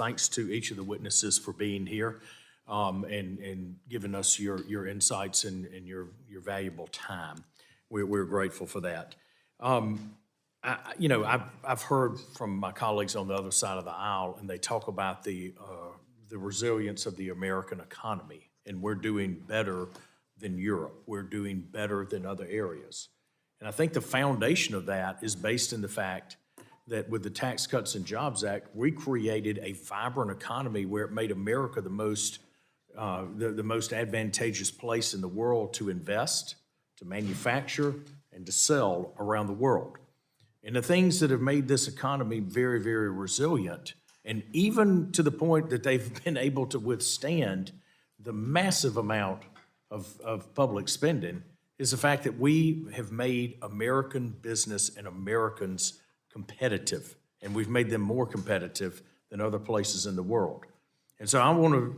thanks to each of the witnesses for being here and giving us your insights and your valuable time. We're grateful for that. I've heard from my colleagues on the other side of the aisle, and they talk about the resilience of the American economy, and we're doing better than Europe. We're doing better than other areas. And I think the foundation of that is based in the fact that with the Tax Cuts and Jobs Act, we created a vibrant economy where it made America the most advantageous place in the world to invest, to manufacture, and to sell around the world. And the things that have made this economy very, very resilient, and even to the point that they've been able to withstand the massive amount of public spending, is the fact that we have made American business and Americans competitive, and we've made them more competitive than other places in the world. And so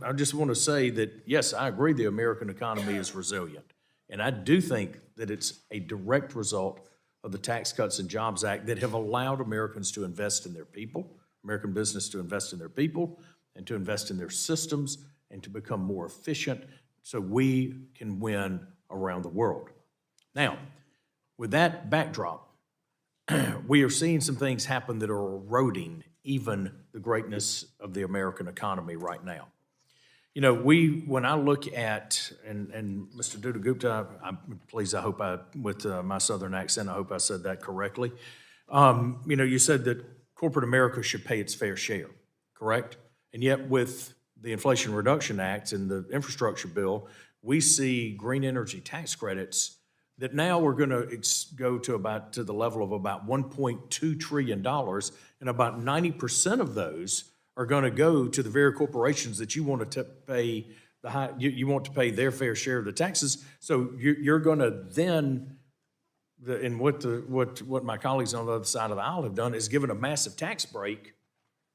I just want to say that, yes, I agree the American economy is resilient. And I do think that it's a direct result of the Tax Cuts and Jobs Act that have allowed Americans to invest in their people, American business to invest in their people, and to invest in their systems, and to become more efficient so we can win around the world. Now, with that backdrop, we are seeing some things happen that are eroding even the greatness of the American economy right now. You know, when I look at, and Mr. Duda Gupta, with my Southern accent, I hope I said that correctly. You said that corporate America should pay its fair share, correct? And yet with the Inflation Reduction Act and the infrastructure bill, we see green energy tax credits that now we're going to go to the level of about $1.2 trillion, and about 90% of those are going to go to the very corporations that you want to pay you want to pay their fair share of the taxes. So you're going to then, and what my colleagues on the other side of the aisle have done is given a massive tax break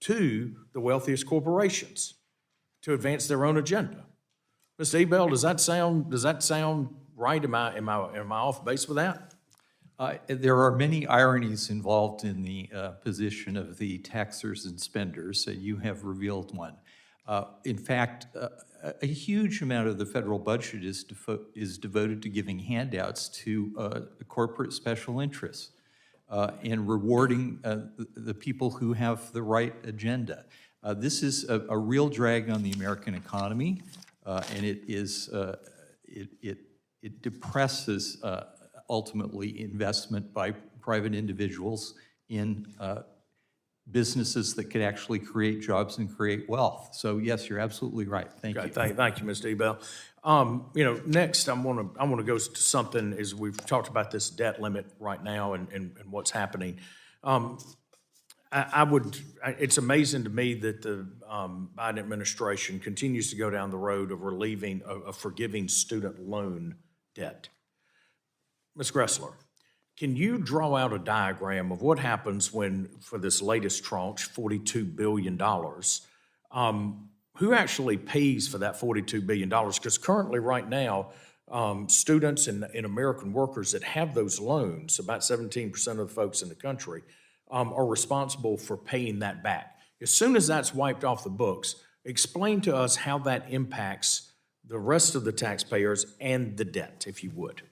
to the wealthiest corporations to advance their own agenda. Mr. Ebell, does that sound right? Am I off base with that? There are many ironies involved in the position of the taxers and spenders. You have revealed one. In fact, a huge amount of the federal budget is devoted to giving handouts to corporate special interests and rewarding the people who have the right agenda. This is a real drag on the American economy, and it depresses ultimately investment by private individuals in businesses that could actually create jobs and create wealth. So yes, you're absolutely right. Thank you. Thank you, Mr. Ebell. Next I want to go to something, as we've talked about this debt limit right now and what's happening. It's amazing to me that the Biden administration continues to go down the road of forgiving student loan debt. Ms. Gressler, can you draw out a diagram of what happens when, for this latest tranche, $42 billion, who actually pays for that $42 billion? Because currently, right now, students and American workers that have those loans, about 17% of the folks in the country, are responsible for paying that back. As soon as that's wiped off the books, explain to us how that impacts the rest of the taxpayers and the debt, if you would.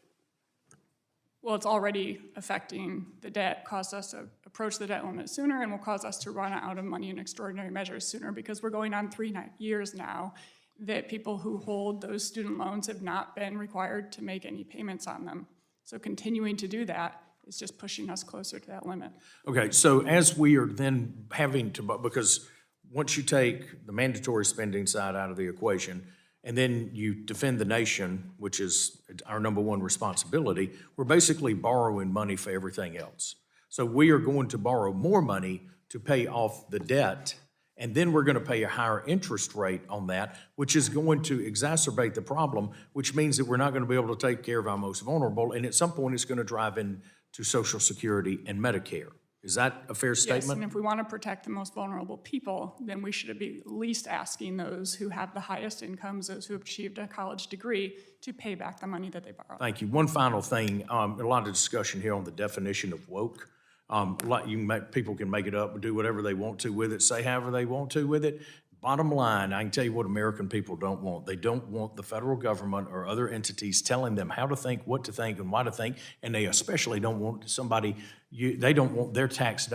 Well, it's already affecting the debt, caused us to approach the debt limit sooner, and will cause us to run out of money in extraordinary measures sooner, because we're going on 3 years now that people who hold those student loans have not been required to make any payments on them. So continuing to do that is just pushing us closer to that limit. Okay, so as we are then having to, because once you take the mandatory spending side out of the equation, and then you defend the nation, which is our number one responsibility, we're basically borrowing money for everything else. So we are going to borrow more money to pay off the debt, and then we're going to pay a higher interest rate on that, which is going to exacerbate the problem, which means that we're not going to be able to take care of our most vulnerable, and at some point it's going to drive into Social Security and Medicare. Is that a fair statement? Yes, and if we want to protect the most vulnerable people, then we should be at least asking those who have the highest incomes, those who have achieved a college degree, to pay back the money that they borrowed. Thank you. One final thing, a lot of discussion here on the definition of woke. Like you can make, people can make it up, do whatever they want to with it, say however they want to with it. Bottom line, I can tell you what American people don't want. They don't want the federal government or other entities telling them how to think, what to think, and why to think, and they especially don't want somebody, they don't want their tax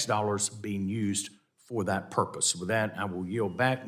dollars being used for that purpose. With that, I will yield back.